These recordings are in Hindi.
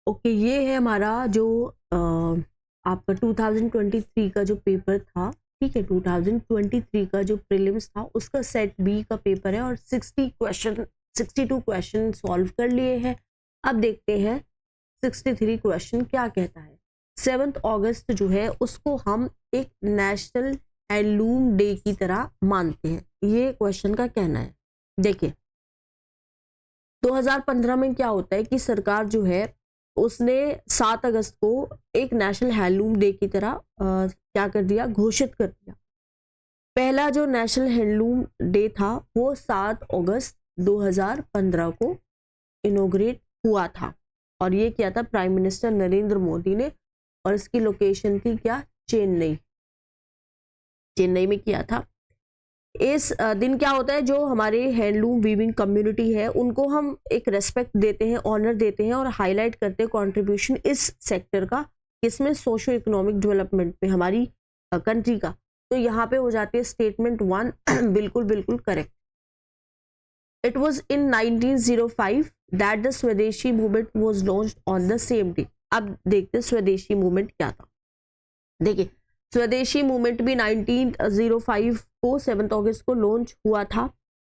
ओके, ये है हमारा जो आपका 2023 का जो पेपर था, ठीक है, 2023 का जो प्रीलिम्स था उसका सेट बी का पेपर है और 62 क्वेश्चन सॉल्व कर लिए हैं। अब देखते हैं 63 क्वेश्चन क्या कहता है। 7 अगस्त जो है उसको हम एक नेशनल हैंडलूम डे की तरह मानते हैं, ये क्वेश्चन का कहना है। देखिए 2015 में क्या होता है कि सरकार जो है उसने 7 अगस्त को एक नेशनल हैंडलूम डे की तरह क्या कर दिया, घोषित कर दिया। पहला जो नेशनल हैंडलूम डे था वो 7 अगस्त 2015 को इनॉग्रेट हुआ था और ये किया था प्राइम मिनिस्टर नरेंद्र मोदी ने और इसकी लोकेशन थी क्या, चेन्नई में किया था। इस दिन क्या होता है, जो हमारे हैंडलूम वीविंग कम्युनिटी है उनको हम एक रेस्पेक्ट देते हैं, ऑनर देते हैं और हाईलाइट करते हैं कंट्रीब्यूशन इस सेक्टर का, इसमें सोशो इकोनॉमिक डेवलपमेंट में हमारी कंट्री का। तो यहाँ पे हो जाती है स्टेटमेंट 1 बिल्कुल correct. It was in 1905 that the swadeshi movement was launched on the same day. अब देखते हैं स्वदेशी मूवमेंट क्या था। देखिए स्वदेशी मूवमेंट भी 1905 को 7 अगस्त को लॉन्च हुआ था।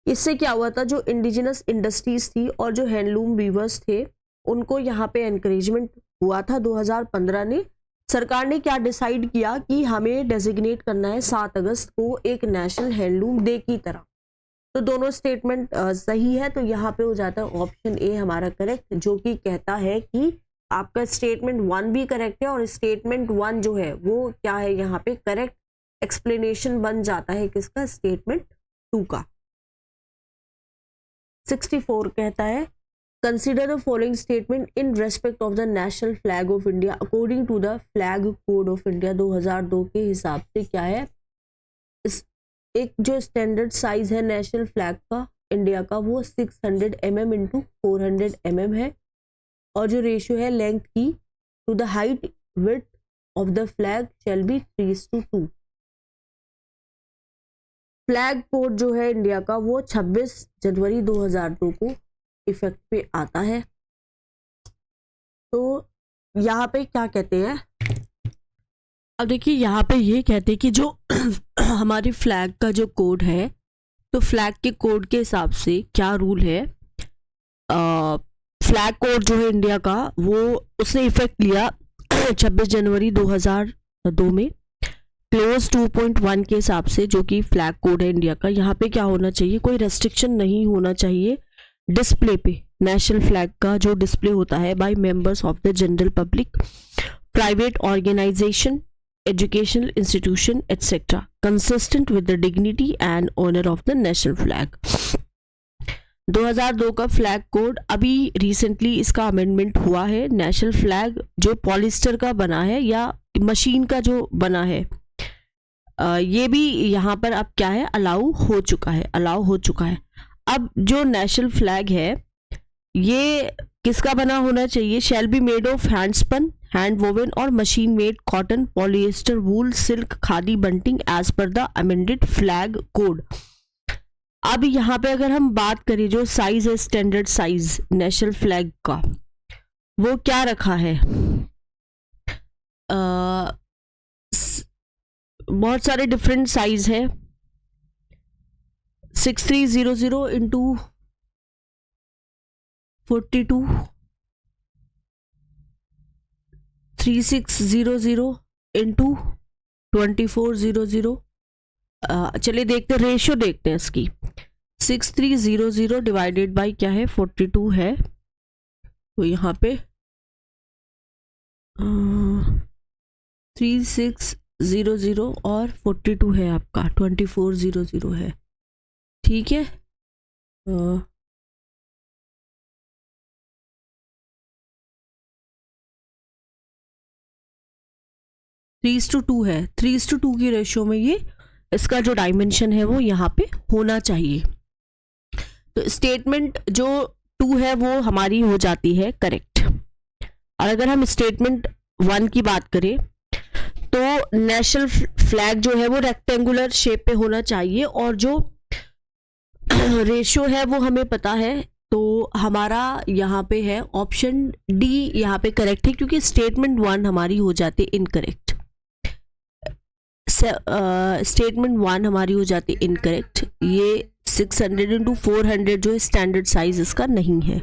इससे क्या हुआ था, जो इंडिजिनस इंडस्ट्रीज थी और जो हैंडलूम वीवर्स थे उनको यहाँ पे एनकरेजमेंट हुआ था। 2015 ने सरकार ने क्या डिसाइड किया कि हमें डेजिग्नेट करना है 7 अगस्त को एक नेशनल हैंडलूम डे की तरह। तो दोनों स्टेटमेंट सही है, तो यहाँ पे हो जाता है ऑप्शन ए हमारा करेक्ट, जो कि कहता है कि आपका स्टेटमेंट 1 भी करेक्ट है और स्टेटमेंट 1 जो है वो क्या है, यहाँ पे करेक्ट एक्सप्लेनेशन बन जाता है किसका, स्टेटमेंट 2 का। 64 कहता है consider the following statement in respect of the national flag of India according to the flag code of India 2002 के हिसाब से क्या है। इस एक जो स्टैंडर्ड साइज है नेशनल फ्लैग का इंडिया का वो 600 mm इंटू 400 mm है और जो रेशियो है लेंथ की to the height width of the flag shall be 3:2। Flag code जो है इंडिया का वो 26 जनवरी 2002 को इफेक्ट पे आता है। तो यहाँ पे क्या कहते हैं, अब देखिए यहाँ पे ये कहते हैं कि जो हमारे फ्लैग का जो कोड है, तो फ्लैग के कोड के हिसाब से क्या रूल है, फ्लैग कोड जो है इंडिया का वो उसने इफेक्ट लिया 26 जनवरी 2002 में क्लोज 2.1 के हिसाब से, जो कि फ्लैग कोड है इंडिया का। यहाँ पे क्या होना चाहिए, कोई रेस्ट्रिक्शन नहीं होना चाहिए डिस्प्ले पे, नेशनल फ्लैग का जो डिस्प्ले होता है by members of the general public, private organisation, educational institution etc consistent with the dignity and honor of the national flag। 2002 का फ्लैग कोड अभी रिसेंटली इसका अमेंडमेंट हुआ है। नेशनल फ्लैग जो पॉलिस्टर का बना है या मशीन का जो बना है ये भी यहाँ पर अब क्या है, अलाउ हो चुका है। अब जो नेशनल फ्लैग है ये किसका बना होना चाहिए, shall be made of handspun, hand woven और machine made cotton, polyester, wool, silk, khadi, bunting as per the amended flag code. अब यहाँ पे अगर हम बात करें जो साइज है, स्टैंडर्ड साइज नेशनल फ्लैग का वो क्या रखा है, बहुत सारे डिफरेंट साइज है। 6300 इंटू 42, 3600 इंटू 2400। चलिए देखते हैं, रेशियो देखते हैं इसकी। 6300 डिवाइडेड बाई क्या है, 42 है, तो यहाँ पे 3600 और 42 है आपका 2400 है, ठीक है। 3:2 है, 3:2 की रेशियो में ये इसका जो डायमेंशन है वो यहाँ पे होना चाहिए। तो स्टेटमेंट जो 2 है वो हमारी हो जाती है करेक्ट। और अगर हम स्टेटमेंट 1 की बात करें तो नेशनल फ्लैग जो है वो रेक्टेंगुलर शेप पे होना चाहिए और जो रेशियो है वो हमें पता है, तो हमारा यहाँ पे है ऑप्शन डी यहाँ पे करेक्ट है, क्योंकि स्टेटमेंट 1 हमारी हो जाती है इनकरेक्ट। स्टेटमेंट 1 हमारी हो जाती है इनकरेक्ट। ये 600 इंटू 400 जो स्टैंडर्ड साइज इसका नहीं है।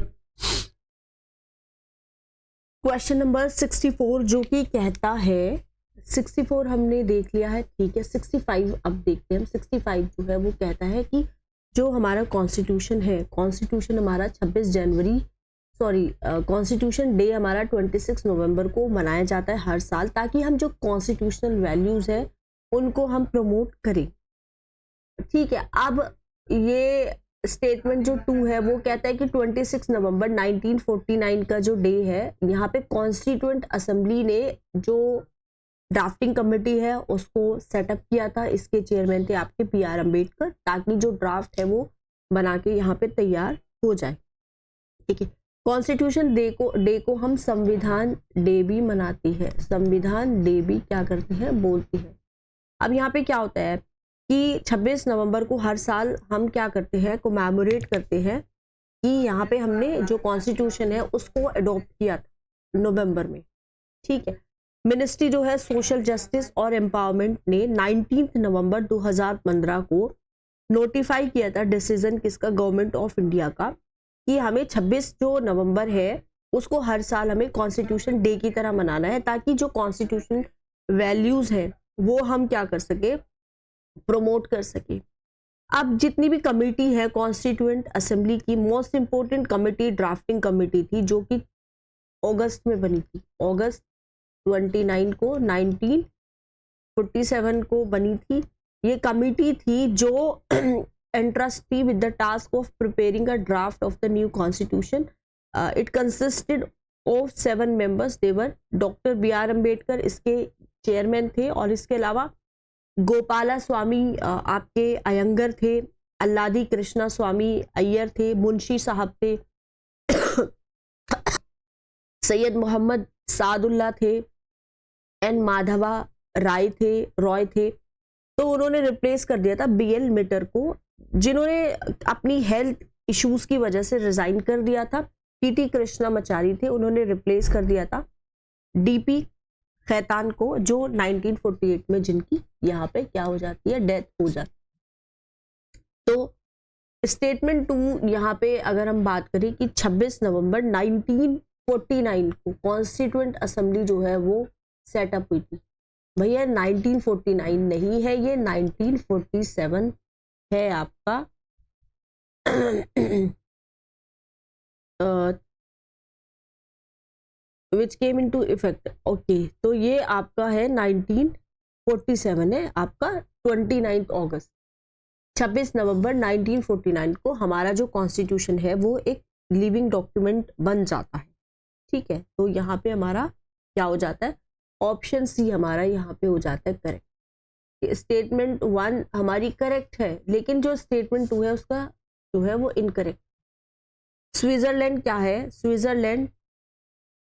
क्वेश्चन नंबर 64 जो कि कहता है, 64 हमने देख लिया है, ठीक है। 65 अब देखते हैं हम। 65 जो है वो कहता है कि जो हमारा कॉन्स्टिट्यूशन है, कॉन्स्टिट्यूशन हमारा 26 जनवरी कॉन्स्टिट्यूशन डे हमारा 26 नवंबर को मनाया जाता है हर साल, ताकि हम जो कॉन्स्टिट्यूशनल वैल्यूज है उनको हम प्रमोट करें, ठीक है। अब ये स्टेटमेंट जो 2 है वो कहता है कि 26 नवंबर 1949 का जो डे है, यहाँ पे कॉन्स्टिट्यूएंट असेंबली ने जो ड्राफ्टिंग कमेटी है उसको सेटअप किया था। इसके चेयरमैन थे आपके PR अम्बेडकर, ताकि जो ड्राफ्ट है वो बना के यहाँ पे तैयार हो जाए, ठीक है। कॉन्स्टिट्यूशन डे को हम संविधान डे भी मनाती है, संविधान डे भी क्या करती है, बोलती है। अब यहाँ पे क्या होता है कि 26 नवंबर को हर साल हम क्या करते हैं, कोमैमोरेट करते हैं कि यहाँ पे हमने जो कॉन्स्टिट्यूशन है उसको अडॉप्ट किया था नवंबर में, ठीक है। मिनिस्ट्री जो है सोशल जस्टिस और एम्पावरमेंट ने 19 नवंबर 2015 को नोटिफाई किया था डिसीजन किसका, गवर्नमेंट ऑफ इंडिया का, कि हमें 26 जो नवंबर है उसको हर साल हमें कॉन्स्टिट्यूशन डे की तरह मनाना है, ताकि जो कॉन्स्टिट्यूशन वैल्यूज हैं वो हम क्या कर सके, प्रमोट कर सके। अब जितनी भी कमेटी है कॉन्स्टिट्यूएंट असेंबली की, most important committee drafting committee थी, जो कि अगस्त में बनी थी, अगस्त 29 को 1947 को बनी थी। ये कमेटी थी जो entrusted with the task of preparing a draft of the new constitution. It consisted of 7 members. They were doctor B.R. Ambedkar इसके चेयरमैन थे, और इसके अलावा गोपाला स्वामी आपके अयंगर थे, अल्लादी कृष्णा स्वामी अय्यर थे, मुंशी साहब थे, सैयद मोहम्मद सादुल्ला थे, एन माधवा रॉय थे। तो उन्होंने रिप्लेस कर दिया था BL मिटर को, जिन्होंने अपनी हेल्थ इश्यूज की वजह से रिजाइन कर दिया था। PT कृष्णामाचारी थे, उन्होंने रिप्लेस कर दिया था DP खैतान को, जो 1948 में जिनकी यहाँ पे क्या हो जाती है, डेथ हो जाती है। तो स्टेटमेंट 2 यहाँ पे अगर हम बात करें कि 26 नवंबर 1949 को कॉन्स्टिट्यूएंट असेंबली जो है वो सेटअप हुई थी। भैया 1949 नहीं है, ये 1947 है आपका। विच केम इनटू इफेक्ट, ओके, तो ये आपका है 1947 है आपका 29 अगस्त। 26 नवंबर 1949 को हमारा जो कॉन्स्टिट्यूशन है वो एक लिविंग डॉक्यूमेंट बन जाता है, ठीक है। तो यहाँ पे हमारा क्या हो जाता है, ऑप्शन सी हमारा यहाँ पे हो जाता है करेक्ट। स्टेटमेंट 1 हमारी करेक्ट है, लेकिन जो स्टेटमेंट 2 है उसका जो है वो इनकरेक्ट। स्विट्जरलैंड क्या है, स्विट्जरलैंड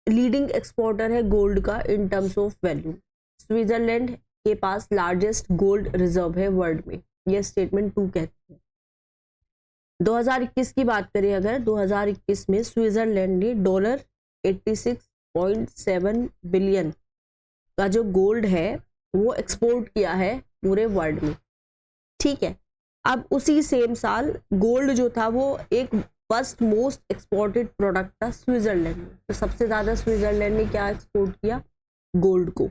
लीडिंग एक्सपोर्टर है गोल्ड का in terms of value. Switzerland के पास लार्जेस्ट गोल्ड रिजर्व है वर्ल्ड में, यह स्टेटमेंट 2 कहती है। 2021 की बात करें अगर, 2021 में स्विट्जरलैंड ने $86.7 बिलियन का जो गोल्ड है वो एक्सपोर्ट किया है पूरे वर्ल्ड में, ठीक है। अब उसी सेम साल गोल्ड जो था वो एक फर्स्ट मोस्ट एक्सपोर्टेड प्रोडक्ट था स्विट्जरलैंड में। तो सबसे ज्यादा स्विट्जरलैंड ने क्या एक्सपोर्ट किया, गोल्ड को।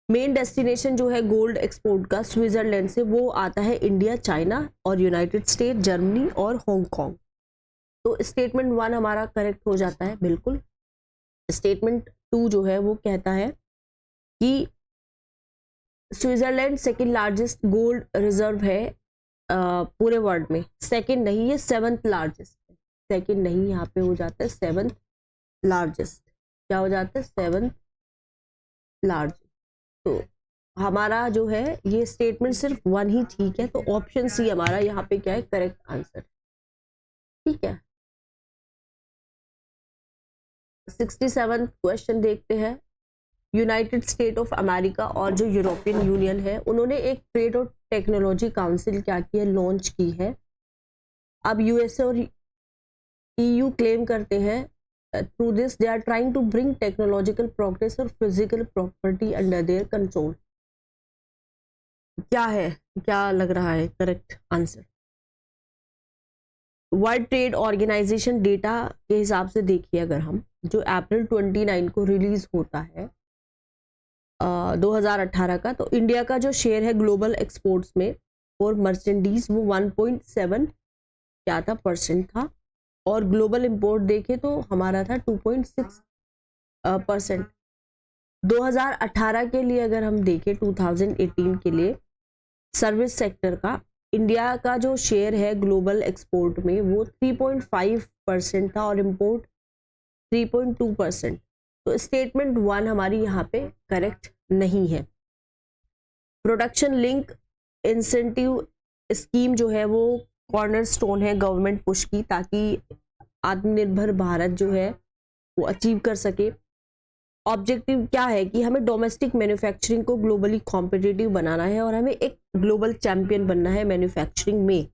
मेन डेस्टिनेशन जो है गोल्ड एक्सपोर्ट का स्विट्जरलैंड से वो आता है इंडिया, चाइना और यूनाइटेड स्टेट, जर्मनी और हांगकांग। तो स्टेटमेंट 1 हमारा करेक्ट हो जाता है बिल्कुल। स्टेटमेंट 2 जो है वो कहता है कि Switzerland second largest gold reserve है पूरे वर्ल्ड में, सेकंड नहीं, ये 7th लार्जेस्ट है, सेकंड नहीं, यहाँ पे हो जाता है 7th लार्जेस्ट। क्या हो जाता है, 7th लार्जेस्ट। तो हमारा जो है ये स्टेटमेंट सिर्फ 1 ही ठीक है, तो ऑप्शन सी हमारा यहाँ पे क्या है, करेक्ट आंसर, ठीक है। 67 क्वेश्चन देखते हैं। यूनाइटेड स्टेट ऑफ अमेरिका और जो यूरोपियन यूनियन है उन्होंने एक ट्रेड और टेक्नोलॉजी काउंसिल क्या की है, लॉन्च की है। अब USA और EU क्लेम करते हैं through this they are trying to bring technological progress और physical property under their control. क्या है, क्या लग रहा है correct answer? World Trade Organization data के हिसाब से देखिए, अगर हम जो अप्रैल 29 को रिलीज होता है 2018 का, तो इंडिया का जो शेयर है ग्लोबल एक्सपोर्ट्स में और मर्चेंडीज वो 1.7 क्या था परसेंट था, और ग्लोबल इंपोर्ट देखे तो हमारा था 2.6%। 2018 के लिए अगर हम देखें 2018 के लिए सर्विस सेक्टर का इंडिया का जो शेयर है ग्लोबल एक्सपोर्ट में वो 3.5% था और इंपोर्ट 3.2%। तो स्टेटमेंट 1 हमारी यहाँ पे करेक्ट नहीं है। प्रोडक्शन लिंक इंसेंटिव स्कीम जो है वो कॉर्नर स्टोन है गवर्नमेंट पुश की, ताकि आत्मनिर्भर भारत जो है वो अचीव कर सके। ऑब्जेक्टिव क्या है कि हमें डोमेस्टिक मैन्युफैक्चरिंग को ग्लोबली कॉम्पिटिटिव बनाना है और हमें एक ग्लोबल चैंपियन बनना है मैन्युफैक्चरिंग में।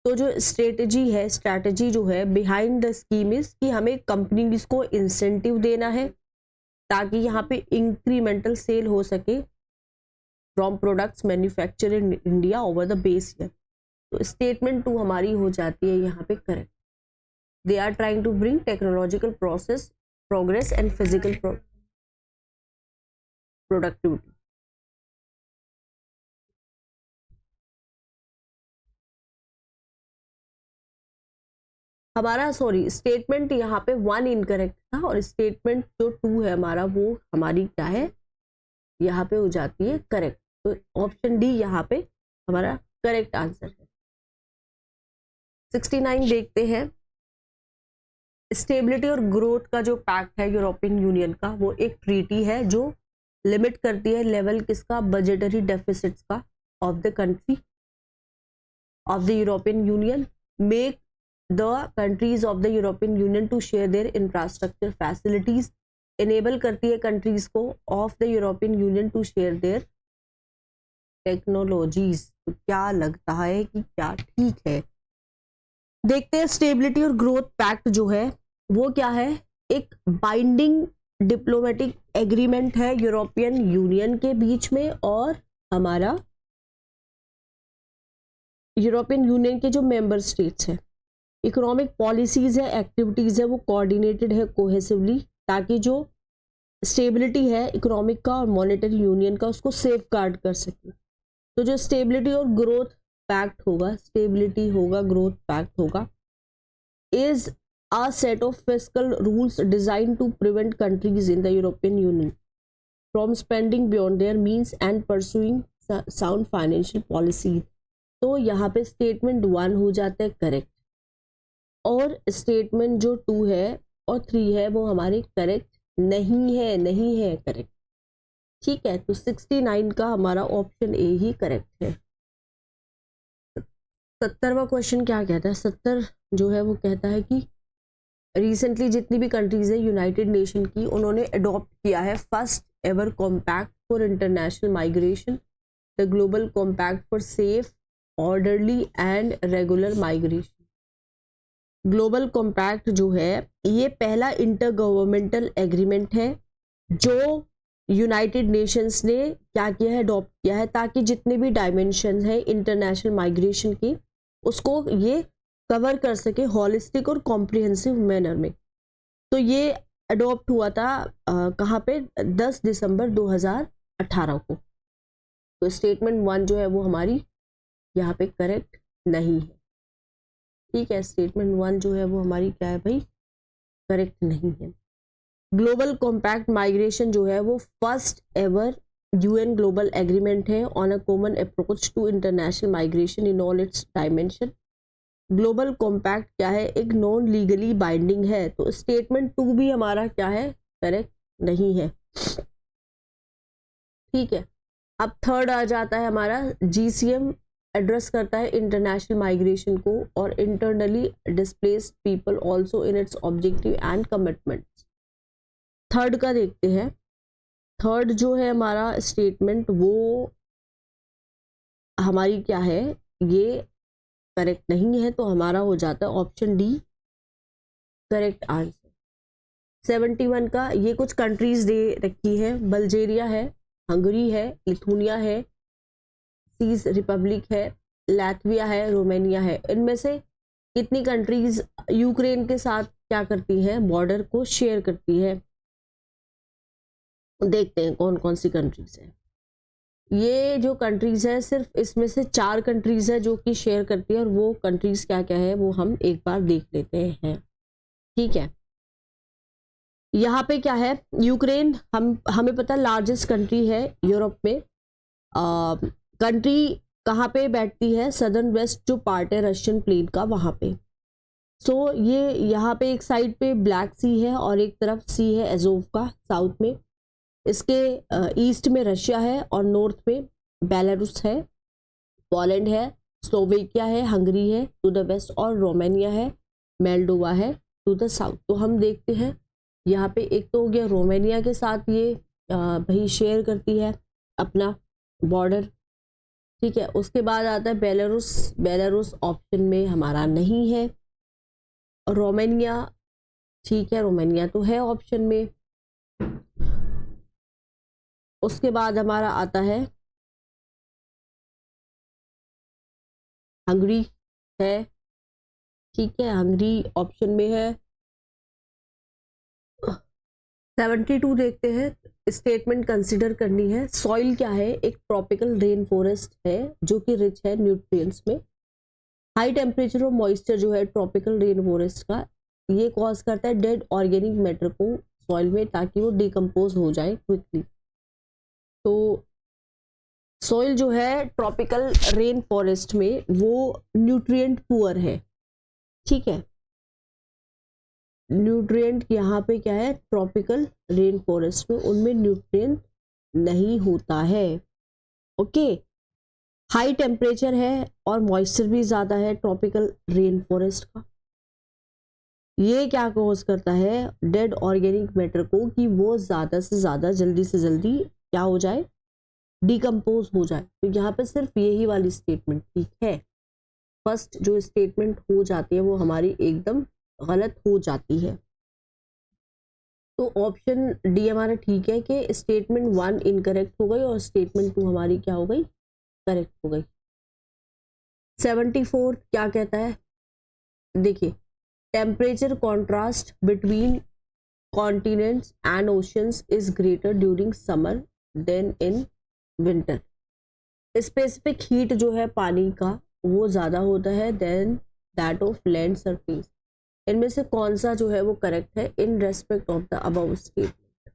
तो जो स्ट्रैटेजी जो है बिहाइंड द स्कीम इज कि हमें कंपनीज को इंसेंटिव देना है ताकि यहाँ पे इंक्रीमेंटल सेल हो सके from products manufacture in India over the base year. तो स्टेटमेंट 2 हमारी हो जाती है यहाँ पे correct. They are trying to bring technological progress and physical productivity. हमारा स्टेटमेंट यहाँ पे 1 इनकरेक्ट था और स्टेटमेंट जो 2 है हमारा वो हमारी क्या है यहाँ पे हो जाती है करेक्ट। तो ऑप्शन डी यहाँ पे हमारा करेक्ट आंसर है। 69 देखते हैं। स्टेबिलिटी और ग्रोथ का जो पैक्ट है यूरोपियन यूनियन का, वो एक ट्रीटी है जो लिमिट करती है लेवल किसका, बजटरी डेफिसिट्स का of the country of the European Union, make the countries of the European Union to share their infrastructure facilities, enable करती है कंट्रीज को of the European Union to share their technologies. तो क्या लगता है कि क्या ठीक है? देखते हैं। स्टेबिलिटी और ग्रोथ पैक्ट जो है वो क्या है, एक बाइंडिंग डिप्लोमेटिक एग्रीमेंट है यूरोपियन यूनियन के बीच में और हमारा यूरोपियन यूनियन के जो मेंबर स्टेट्स हैं। इकोनॉमिक पॉलिसीज है, एक्टिविटीज है, वो कोऑर्डिनेटेड है कोहेसिवली, ताकि जो स्टेबिलिटी है इकोनॉमिक का और मॉनेटरी यूनियन का उसको सेफ गार्ड कर सके। तो जो स्टेबिलिटी और ग्रोथ पैक्ट होगा, स्टेबिलिटी होगा, ग्रोथ पैक्ट होगा, is a set of fiscal rules design to prevent countries in the European Union from spending beyond their means and pursuing sound financial policy. तो यहाँ पे स्टेटमेंट 1 हो जाता है करेक्ट और स्टेटमेंट जो 2 है और 3 है वो हमारे करेक्ट नहीं है करेक्ट। ठीक है, तो 69 का हमारा ऑप्शन ए ही करेक्ट है। 70वां क्वेश्चन क्या कहता है? 70 जो है वो कहता है कि रिसेंटली जितनी भी कंट्रीज है यूनाइटेड नेशन की, उन्होंने अडॉप्ट किया है first ever compact for international migration, the global compact for safe orderly and regular migration. Global compact जो है ये पहला इंटर गवर्नमेंटल एग्रीमेंट है जो यूनाइटेड नेशंस ने क्या किया है, अडॉप्ट किया है, ताकि जितने भी डायमेंशन है इंटरनेशनल माइग्रेशन की उसको ये कवर कर सके हॉलिस्टिक और कॉम्प्रिहेंसिव मैनर में। तो ये अडॉप्ट हुआ था कहाँ पे, 10 दिसंबर 2018 को। तो स्टेटमेंट 1 जो है वो हमारी यहाँ पे करेक्ट नहीं है। ठीक है, स्टेटमेंट 1 जो है वो हमारी क्या है भाई, करेक्ट नहीं है। ग्लोबल कॉम्पैक्ट माइग्रेशन जो है वो first ever UN global agreement है on a common approach to international migration in all its dimension. Global compact क्या है, एक नॉन लीगली बाइंडिंग है। तो स्टेटमेंट 2 भी हमारा क्या है, करेक्ट नहीं है। ठीक है, अब थर्ड आ जाता है हमारा, जीसीएम एड्रेस करता है इंटरनेशनल माइग्रेशन को और internally displaced people also in its objective and commitments. Third का देखते हैं। थर्ड जो है हमारा स्टेटमेंट वो हमारी क्या है, ये करेक्ट नहीं है। तो हमारा हो जाता है ऑप्शन डी, करेक्ट आंसर। 71 का ये कुछ कंट्रीज दे रखी है, बल्गेरिया है, हंगरी है, लिथुनिया है, सीज रिपब्लिक है, लैटविया है, रोमानिया है। इनमें से कितनी कंट्रीज यूक्रेन के साथ क्या करती हैं, बॉर्डर को शेयर करती है? देखते हैं कौन कौन सी कंट्रीज है। ये जो कंट्रीज है सिर्फ इसमें से 4 कंट्रीज है जो कि शेयर करती है, और वो कंट्रीज क्या क्या है वो हम एक बार देख लेते हैं। ठीक है, यहाँ पे क्या है, यूक्रेन हमें पता लार्जेस्ट कंट्री है यूरोप में। कंट्री कहाँ पे बैठती है, सदर्न वेस्ट जो पार्ट है रशियन प्लेन का वहाँ पे। सो ये यहाँ पे एक साइड पे ब्लैक सी है और एक तरफ सी है एजोव का साउथ में। इसके ईस्ट में रशिया है और नॉर्थ में बेलारूस है, पोलैंड है, स्लोवेकिया है, हंगरी है टू द वेस्ट, और रोमानिया है, मोल्डोवा है टू द साउथ। तो हम देखते हैं यहाँ पे एक तो हो गया रोमानिया के साथ ये भाई शेयर करती है अपना बॉर्डर। ठीक है, उसके बाद आता है बेलारूस। बेलारूस ऑप्शन में हमारा नहीं है, रोमानिया, ठीक है रोमानिया तो है ऑप्शन में। उसके बाद हमारा आता है हंगरी है, ठीक है हंगरी ऑप्शन में है। 72 देखते हैं, स्टेटमेंट कंसिडर करनी है। सॉइल क्या है, एक ट्रॉपिकल रेन फॉरेस्ट है जो कि रिच है न्यूट्रिएंट्स में। हाई टेम्परेचर और मॉइस्चर जो है ट्रॉपिकल रेन फॉरेस्ट का, ये कॉज करता है डेड ऑर्गेनिक मैटर को सॉइल में ताकि वो डिकम्पोज हो जाए क्विकली। तो सॉइल जो है ट्रॉपिकल रेन फॉरेस्ट में वो न्यूट्रिएंट पुअर है। ठीक है, न्यूट्रिएंट यहाँ पे क्या है, ट्रॉपिकल रेन फॉरेस्ट में उनमें न्यूट्रिएंट नहीं होता है। ओके, हाई टेम्परेचर है और मॉइस्चर भी ज़्यादा है ट्रॉपिकल रेन फॉरेस्ट का। ये क्या कॉज करता है डेड ऑर्गेनिक मैटर को कि वो ज़्यादा से ज़्यादा जल्दी से जल्दी क्या हो जाए, डिकम्पोज हो जाए। तो यहाँ पे सिर्फ यही वाली स्टेटमेंट ठीक है। फर्स्ट जो स्टेटमेंट हो जाती है वो हमारी एकदम गलत हो जाती है। तो ऑप्शन डी हमारा ठीक है कि स्टेटमेंट 1 इनकरेक्ट हो गई और स्टेटमेंट 2 हमारी क्या हो गई, करेक्ट हो गई। 74 क्या कहता है, देखिए temperature contrast between continents and oceans is greater during summer than in winter. Specific heat जो है पानी का वो ज़्यादा होता है than that of land surface. इनमें से कौन सा जो है वो करेक्ट है in respect of the above statement.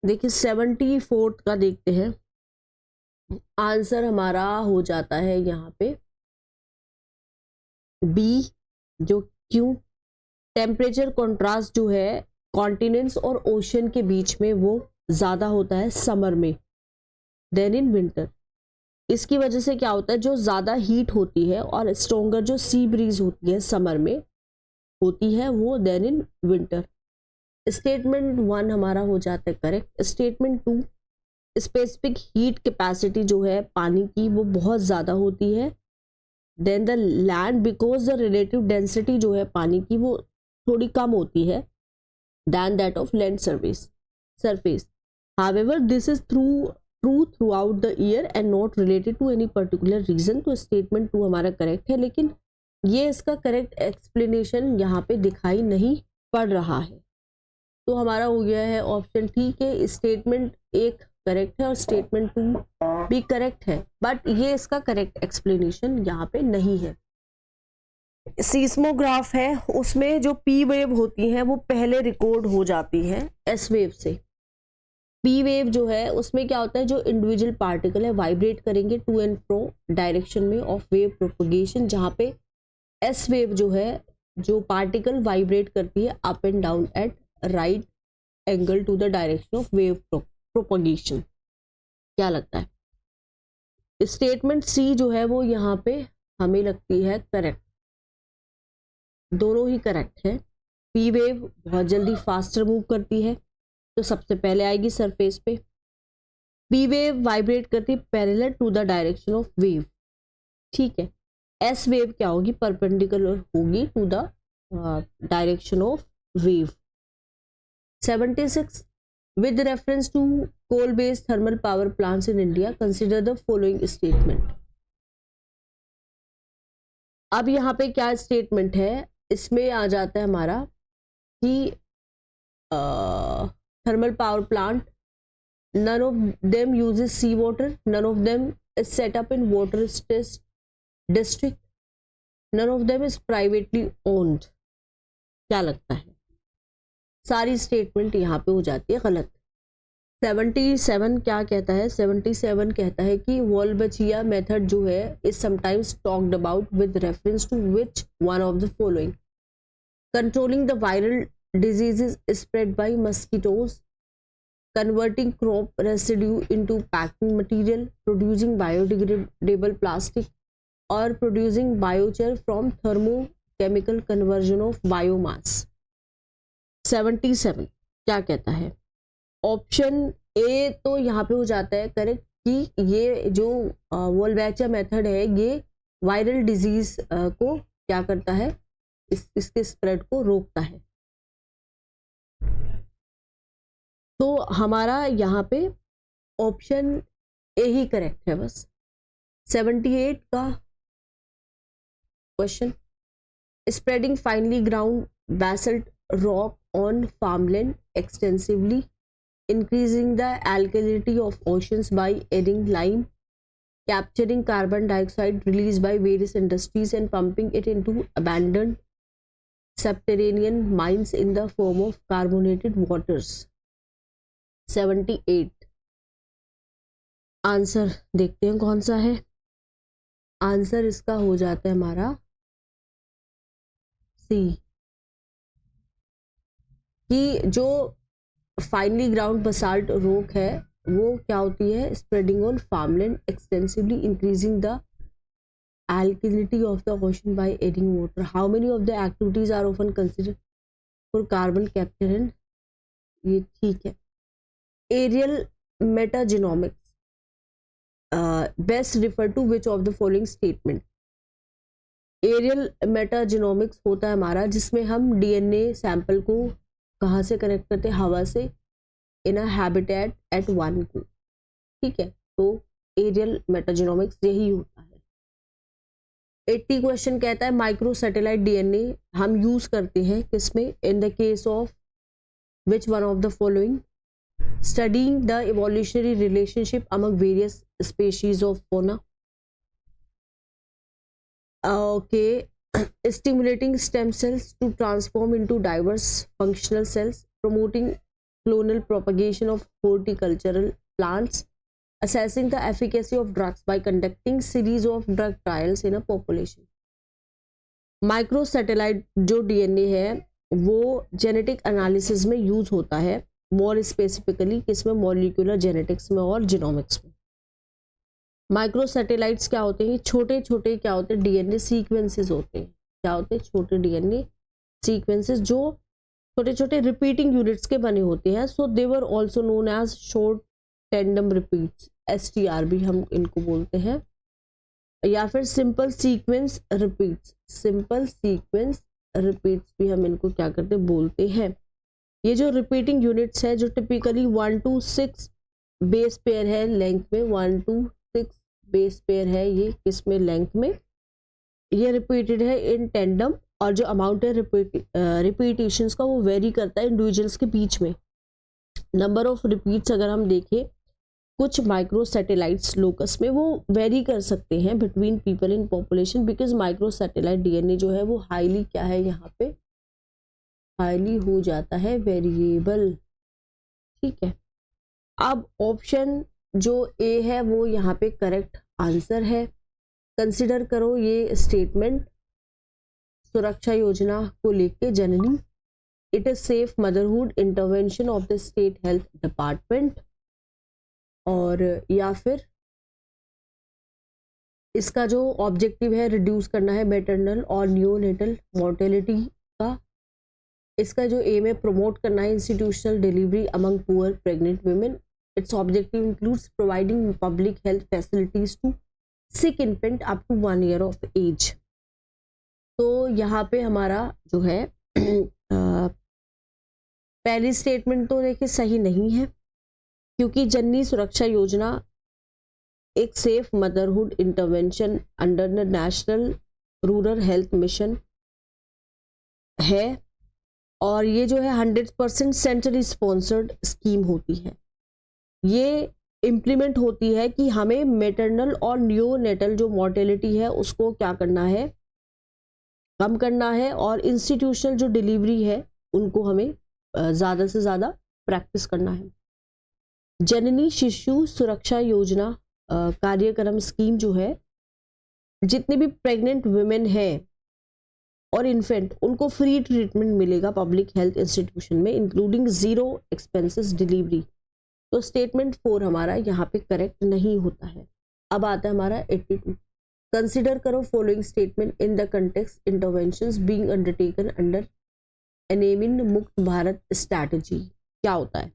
देखिए 74 का देखते हैं, आंसर हमारा हो जाता है यहाँ पे बी, जो क्यों, टेम्परेचर कॉन्ट्रास्ट जो है कॉन्टिनेंट्स और ओशन के बीच में वो ज़्यादा होता है समर में देन इन विंटर। इसकी वजह से क्या होता है, जो ज़्यादा हीट होती है और स्ट्रोंगर जो सी ब्रीज होती है समर में होती है वो देन इन विंटर। स्टेटमेंट 1 हमारा हो जाता है correct. Statement 2, specific heat capacity जो है पानी की वो बहुत ज़्यादा होती है than the land, because the relative density जो है पानी की वो थोड़ी कम होती है than that of land surface. However, this is true throughout the year and not related to any particular reason. तो statement 2 हमारा करेक्ट है, लेकिन ये इसका करेक्ट एक्सप्लेनेशन यहाँ पे दिखाई नहीं पड़ रहा है। तो हमारा हो गया है ऑप्शन ठीक है, स्टेटमेंट 1 करेक्ट है और स्टेटमेंट 2 भी करेक्ट है, बट ये इसका करेक्ट एक्सप्लेनेशन यहाँ पे नहीं है। सीस्मोग्राफ है, उसमें जो पी वेव होती हैं वो पहले रिकॉर्ड हो जाती हैं एस वेव से। पी वेव जो है उसमें क्या होता है, जो इंडिविजुअल पार्टिकल है वाइब्रेट करेंगे टू एंड फ्रो डायरेक्शन में ऑफ वेव प्रोपगेशन, जहाँ पे एस वेव जो है जो पार्टिकल वाइब्रेट करती है up and down at right angle to the direction of wave propagation. क्या लगता है स्टेटमेंट सी जो है वो यहाँ पे हमें लगती है करेक्ट। दोनों ही करेक्ट है। पी वेव बहुत जल्दी फास्टर मूव करती है तो सबसे पहले आएगी सरफेस पे। पी वेव वाइब्रेट करती है parallel to the direction of wave, ठीक है। एस वेव क्या होगी, परपेंडिकुलर होगी to the direction of wave. 76. With reference to coal-based thermal power plants in India, consider the following statement. अब यहाँ पे क्या स्टेटमेंट है, इसमें आ जाता है हमारा कि thermal power plant, none of them uses sea water, none of them is set up in water stressed district, none of them is privately owned. क्या लगता है? सारी स्टेटमेंट यहाँ पे हो जाती है गलत. 77 क्या कहता है? 77 कहता है कि वॉल्बचिया मेथड जो है is sometimes talked about with reference to which one of the following. Controlling the viral diseases spread by mosquitoes, converting crop residue into packing material, producing biodegradable plastic, or producing biochar from thermochemical conversion of biomass. 77 क्या कहता है? ऑप्शन ए तो यहाँ पे हो जाता है करेक्ट कि ये जो वोल्बैचिया मेथड है ये वायरल डिजीज को क्या करता है, इसके स्प्रेड को रोकता है. तो हमारा यहाँ पे ऑप्शन ए ही करेक्ट है बस. 78 का question, spreading finally ground basalt rock on farmland extensively, increasing the alkalinity of oceans by adding lime, capturing carbon dioxide released by various industries and pumping it into abandoned subterranean mines in the form of carbonated waters. 78 answer देखते हैं कौन सा है. आंसर इसका हो जाता है हमारा सी, कि जो फाइनली ग्राउंड बसाल्ट रॉक है वो क्या होती है, spreading on farmland extensively, increasing the alkalinity of the ocean by adding water. How many of the activities are often considered for carbon capture? And ये ठीक है. Aerial metagenomics best refer to which of the following statement? Aerial metagenomics होता है हमारा जिसमें हम डीएनए सैंपल को कहाँ से कनेक्ट करते हैं, हवा से, इन अ हैबिटेट एट वन को. ठीक है, तो एरियल मेटाजेनोमिक्स यही होता है. 80 क्वेश्चन कहता है माइक्रो सैटेलाइट डीएनए हम यूज करते हैं किसमें, in the case of which one of the following? Studying the evolutionary relationship among various species of fauna. Okay, stimulating stem cells to transform into diverse functional cells, promoting clonal propagation of horticultural plants, assessing the efficacy of drugs by conducting series of drug trials in a population. Microsatellite जो डीएनए है वो जेनेटिक एनालिसिस में यूज होता है, मोर स्पेसिफिकली किसमें, मॉलिक्यूलर जेनेटिक्स में और जीनोमिक्स में. माइक्रोसैटेलाइट्स क्या होते हैं, छोटे छोटे क्या होते हैं, डीएनए सीक्वेंसेस होते हैं. क्या होते हैं, छोटे डीएनए सीक्वेंसेस जो छोटे छोटे रिपीटिंग यूनिट्स के बने होते हैं. So they were also known as short tandem repeats, STR भी हम इनको बोलते हैं, या फिर simple sequence repeats, simple sequence repeats भी हम इनको क्या करते बोलते हैं. ये जो रिपीटिंग यूनिट्स है जो टिपिकली 1 to 6 बेस पेयर है लेंथ में, 1 to 6 बेस पेयर है ये किसमें, लेंथ में, ये रिपीटेड है इन टेंडम. और जो अमाउंट है रिपीटेशंस का वो वेरी करता है इंडिविजुअल्स के बीच में. नंबर ऑफ रिपीट्स अगर हम देखें कुछ माइक्रो सैटेलाइट्स लोकस में वो वेरी कर सकते हैं between people in population, because micro satellite DNA जो है वो हाईली क्या है, यहाँ पे हाईली हो जाता है वेरिएबल. ठीक है, अब ऑप्शन जो ए है वो यहाँ पे करेक्ट आंसर है. कंसिडर करो ये स्टेटमेंट सुरक्षा योजना को लेके Janani, it is safe motherhood intervention of the state health department, और या फिर इसका जो ऑब्जेक्टिव है रिड्यूस करना है मैटरनल और न्यूनेटल मोर्टेलिटी का. इसका जो एम है प्रमोट करना है institutional delivery among poor pregnant women. Its objective includes providing public health facilities to sick infant up to 1 year of age. तो यहाँ पे हमारा जो है पहली स्टेटमेंट तो देखिए सही नहीं है, क्योंकि जननी सुरक्षा योजना एक safe motherhood intervention under the national rural health mission है, और ये जो है 100% सेंट्रली स्पॉन्सर्ड स्कीम होती है। ये इम्प्लीमेंट होती है कि हमें मेटरनल और नियोनेटल जो मॉर्टेलिटी है उसको क्या करना है, कम करना है, और इंस्टीट्यूशनल जो डिलीवरी है उनको हमें ज़्यादा से ज़्यादा प्रैक्टिस करना है। जननी शिशु सुरक्षा योजना कार्यक्रम स्कीम जो है, जितने भी प्रेग्नेंट वुमेन है और इन्फेंट, उनको फ्री ट्रीटमेंट मिलेगा पब्लिक हेल्थ इंस्टीट्यूशन में, इंक्लूडिंग 0 एक्सपेंसेस डिलीवरी। तो स्टेटमेंट 4 हमारा यहाँ पे करेक्ट नहीं होता है। अब आता है हमारा 82। कंसिडर करो following statement in the context interventions being undertaken under anaemia Mukt Bharat strategy. क्या होता है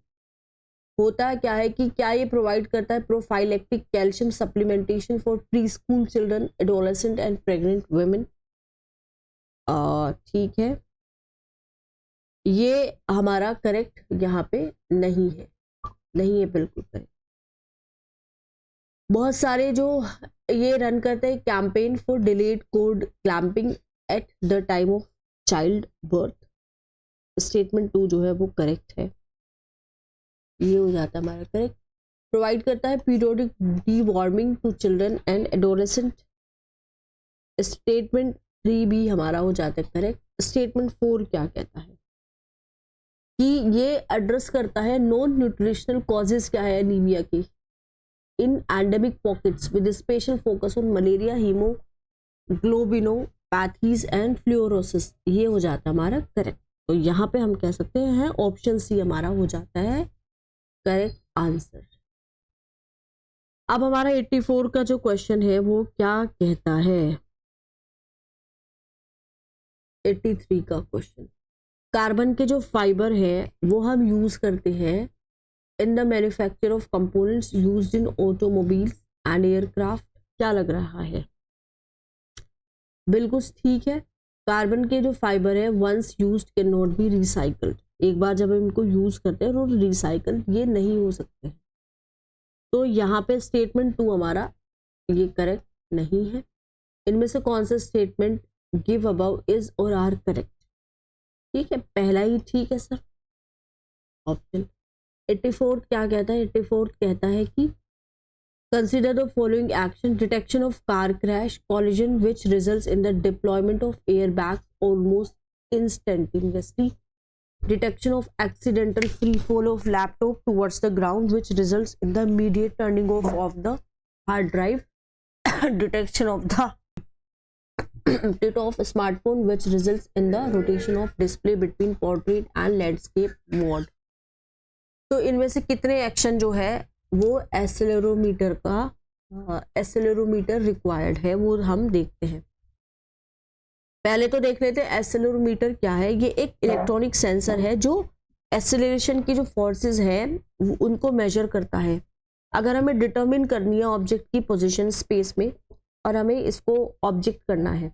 क्या है कि क्या ये प्रोवाइड करता है prophylactic calcium supplementation for pre school children, adolescent and pregnant women. ठीक है, ये हमारा करेक्ट यहाँ पे नहीं है, बिल्कुल करेक्ट। बहुत सारे जो ये रन करते हैं campaign for delayed code clamping at the time of child birth. Statement 2 जो है वो करेक्ट है, ये हो जाता है हमारा करेक्ट। प्रोवाइड करता है periodic deworming to children and adolescent. Statement 3 भी हमारा हो जाता है करेक्ट। स्टेटमेंट 4 क्या कहता है कि ये एड्रेस करता है नॉन न्यूट्रिशनल कॉजेज क्या है एनीमिया की in endemic pockets with special focus on malaria, haemoglobinopathies and fluorosis. ये हो जाता है हमारा करेक्ट। तो यहाँ पे हम कह सकते हैं ऑप्शन सी हमारा हो जाता है करेक्ट आंसर। अब हमारा 84 का जो क्वेश्चन है वो क्या कहता है, 83 का क्वेश्चन, कार्बन के जो फाइबर है वो हम यूज करते हैं in the manufacture of components used in automobiles and aircraft. क्या लग रहा है, बिल्कुल ठीक है। कार्बन के जो फाइबर है once used can not be recycled. एक बार जब हम इनको यूज करते हैं तो रिसाइकल ये नहीं हो सकते। तो यहाँ पे स्टेटमेंट 2 हमारा ये करेक्ट नहीं है। इनमें से कौन सा स्टेटमेंट गिव अबव इज और आर करेक्ट? ठीक है, पहला ही ठीक है सर, ऑप्शन। 84 क्या कहता है, 84 कहता है कि consider the following action: detection of car crash collision which results in the deployment of airbags almost instantaneously, detection of accidental free fall of laptop towards the ground which results in the immediate turning off of the hard drive, detection of the tilt of smartphone which results in the rotation of display between portrait and landscape mode। तो इनमें से कितने एक्शन जो है वो एसेलेरोमीटर रिक्वायर्ड है वो हम देखते हैं। पहले तो देख लेते हैं एसेलेरोमीटर क्या है। ये एक इलेक्ट्रॉनिक सेंसर है जो एसेलरेशन की जो फोर्सेस हैं उनको मेजर करता है। अगर हमें डिटरमिन करनी है ऑब्जेक्ट की पोजीशन स्पेस में और हमें इसको ऑब्जेक्ट करना है,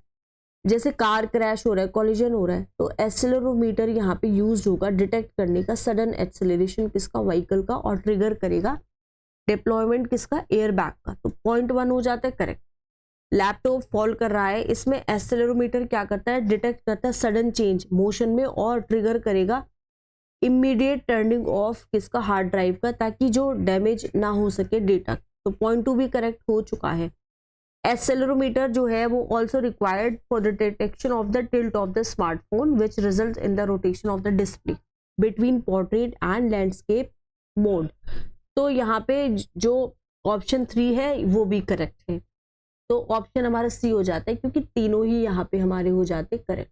जैसे कार क्रैश हो रहा है, कॉलिजन हो रहा है, तो एसेलेरोमीटर यहाँ पे यूज होगा डिटेक्ट करने का सडन एक्सेलरेशन किसका, व्हीकल का, और ट्रिगर करेगा डिप्लॉयमेंट किसका, एयरबैग का। तो पॉइंट 1 हो जाता है करेक्ट। लैपटॉप फॉल कर रहा है, इसमें एसेलेरोमीटर क्या करता है, डिटेक्ट करता है सडन चेंज मोशन में और ट्रिगर करेगा इमीडिएट टर्निंग ऑफ किसका, हार्ड ड्राइव का, ताकि जो डैमेज ना हो सके डेटा। तो पॉइंट 2 भी करेक्ट हो चुका है। एक्सेलेरोमीटर जो है वो also required for the detection of the tilt of the smartphone which result in the rotation of the display between portrait and landscape mode. तो यहाँ पे जो ऑप्शन 3 है वो भी करेक्ट है। तो ऑप्शन हमारा सी हो जाता है क्योंकि तीनों ही यहाँ पे हमारे हो जाते करेक्ट।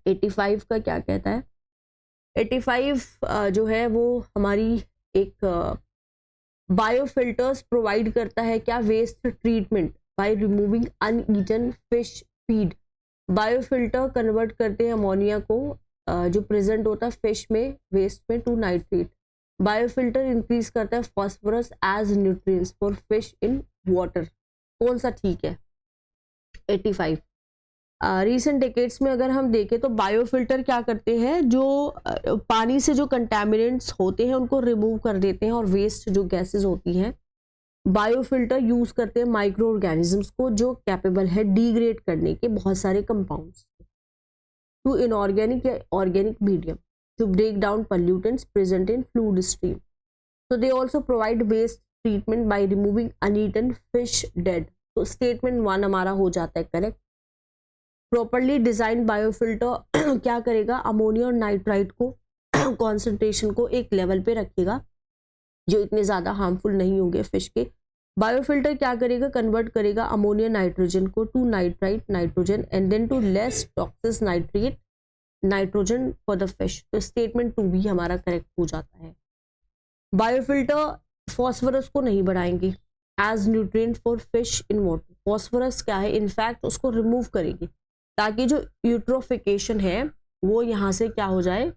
85 का क्या कहता है, 85 जो है वो हमारी एक बायोफिल्टर्स प्रोवाइड करता है क्या, waste treatment by removing uneaten fish feed. Biofilter convert करते हैं अमोनिया को जो प्रेजेंट होता है फिश में वेस्ट में टू नाइट्रेट। बायोफिल्टर इंक्रीज करता है phosphorus as nutrients for fish in water. कौन सा ठीक है, 85? रीसेंट डेकेड्स में अगर हम देखें तो बायोफिल्टर क्या करते हैं, जो पानी से जो कंटेमिनेंट्स होते हैं उनको रिमूव कर देते हैं, और वेस्ट जो गैसेस होती हैं बायोफिल्टर यूज करते हैं माइक्रो ऑर्गेनिजम्स को जो कैपेबल है डिग्रेड करने के बहुत सारे कंपाउंड्स टू इनऑर्गेनिक या organic medium to break down pollutants present in fluid stream. So they also provide waste treatment by removing uneaten fish dead. तो स्टेटमेंट 1 हमारा हो जाता है करेक्ट. प्रॉपरली डिजाइन बायोफिल्टर क्या करेगा, अमोनिया और नाइट्राइट को कॉन्सेंट्रेशन को एक लेवल पे रखेगा जो इतने ज़्यादा हार्मफुल नहीं होंगे फिश के. बायोफिल्टर क्या करेगा, कन्वर्ट करेगा अमोनिया नाइट्रोजन को to nitrite nitrogen and then to less toxic nitrate nitrogen for the fish. तो स्टेटमेंट 2 भी हमारा करेक्ट हो जाता है. बायोफिल्टर फॉस्फोरस को नहीं बढ़ाएंगे as nutrient for fish in water. Phosphorus क्या है, इनफैक्ट उसको रिमूव करेगी ताकि जो यूट्रोफिकेशन है वो यहाँ से क्या हो जाए,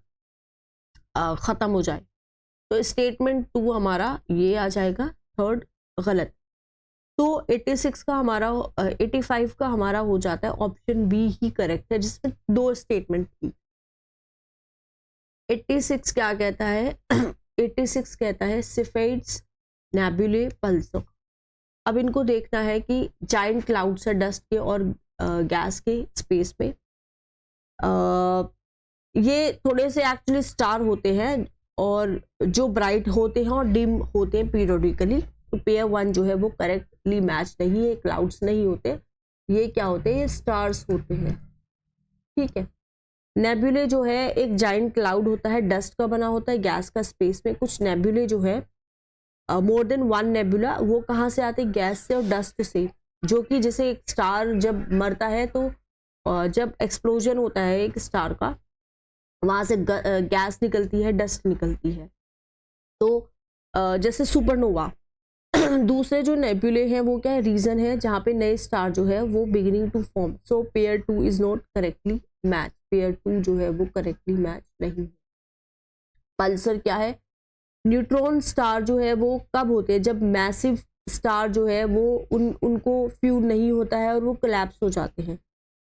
ख़त्म हो जाए. तो स्टेटमेंट 2 हमारा ये आ जाएगा, थर्ड गलत. तो 86 का हमारा 85 का हमारा हो जाता है ऑप्शन बी ही करेक्ट है जिसमें 2 स्टेटमेंट थी. 86 क्या कहता है 86 कहता है सिफेड्स नेबुले पल्सर. अब इनको देखना है कि जाइंट क्लाउड्स है डस्ट के और गैस के स्पेस में. ये थोड़े से एक्चुअली स्टार होते हैं और जो ब्राइट होते हैं और डिम होते हैं पीरियोडिकली. तो पेयर 1 जो है वो करेक्टली मैच नहीं है, क्लाउड्स नहीं होते, ये क्या होते हैं, ये स्टार्स होते हैं. ठीक है. नेबुले जो है एक जाइंट क्लाउड होता है, डस्ट का बना होता है गैस का स्पेस में. कुछ नेबुले जो है मोर देन 1 नेबुला वो कहाँ से आते हैं, गैस से और डस्ट से. जो कि जैसे एक स्टार जब मरता है तो जब एक्सप्लोजन होता है एक स्टार का, वहाँ से गैस निकलती है, डस्ट निकलती है. तो जैसे सुपरनोवा. दूसरे जो नेबुले हैं वो क्या है, रीजन है जहाँ पे नए स्टार जो है वो beginning to form. So pair 2 is not correctly match. Pair 2 जो है वो करेक्टली मैच नहीं है. पल्सर क्या है, न्यूट्रॉन स्टार जो है वो कब होते हैं, जब मैसिव स्टार जो है वो उनको फ्यूल नहीं होता है और वो कोलैप्स हो जाते हैं.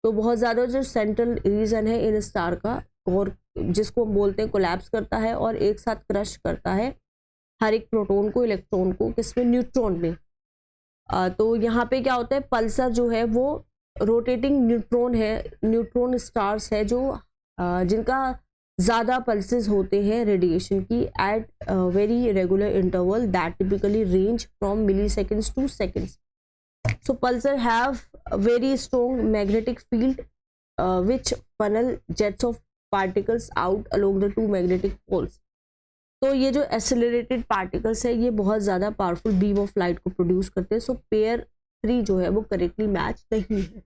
तो बहुत ज़्यादा जो सेंट्रल रीजन है इन स्टार का और जिसको हम बोलते हैं कोलैप्स करता है और एक साथ क्रश करता है हर एक प्रोटॉन को, इलेक्ट्रॉन को, किसमें, न्यूट्रॉन में. तो यहाँ पे क्या होता है, पल्सर जो है वो रोटेटिंग न्यूट्रॉन है, न्यूट्रॉन स्टार्स है जो जिनका ज़्यादा पल्सेस होते हैं रेडिएशन की at very regular interval that typically range from milliseconds to seconds. So pulsar have very strong magnetic field which funnel jets of particles out along the 2 magnetic poles. तो ये जो एक्सेलरेटेड पार्टिकल्स है ये बहुत ज़्यादा पावरफुल बीम ऑफ लाइट को प्रोड्यूस करते हैं. सो पेयर 3 जो है वो करेक्टली मैच नहीं है.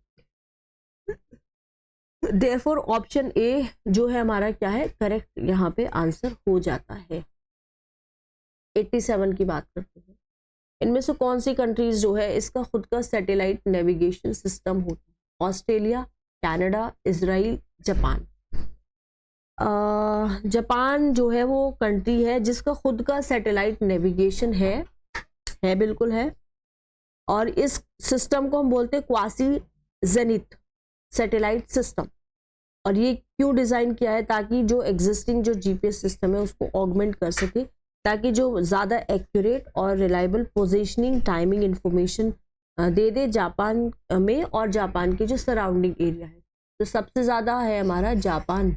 देयरफॉर ऑप्शन ए जो है हमारा क्या है, करेक्ट यहाँ पे आंसर हो जाता है. 87 की बात करते हैं. इनमें से कौन सी कंट्रीज जो है इसका खुद का सैटेलाइट नेविगेशन सिस्टम होता है, Australia, Canada, Israel, Japan. Japan जो है वो कंट्री है जिसका खुद का सैटेलाइट नेविगेशन है बिल्कुल है. और इस सिस्टम को हम बोलते हैं क्वासी जेनिथ सैटेलाइट सिस्टम. और ये क्यों डिज़ाइन किया है, ताकि जो एग्जिस्टिंग जो जीपीएस सिस्टम है उसको ऑगमेंट कर सके, ताकि जो ज़्यादा एक्यूरेट और रिलायबल पोजीशनिंग टाइमिंग इंफॉर्मेशन दे जापान में और जापान के जो सराउंडिंग एरिया है. तो सबसे ज़्यादा है हमारा जापान.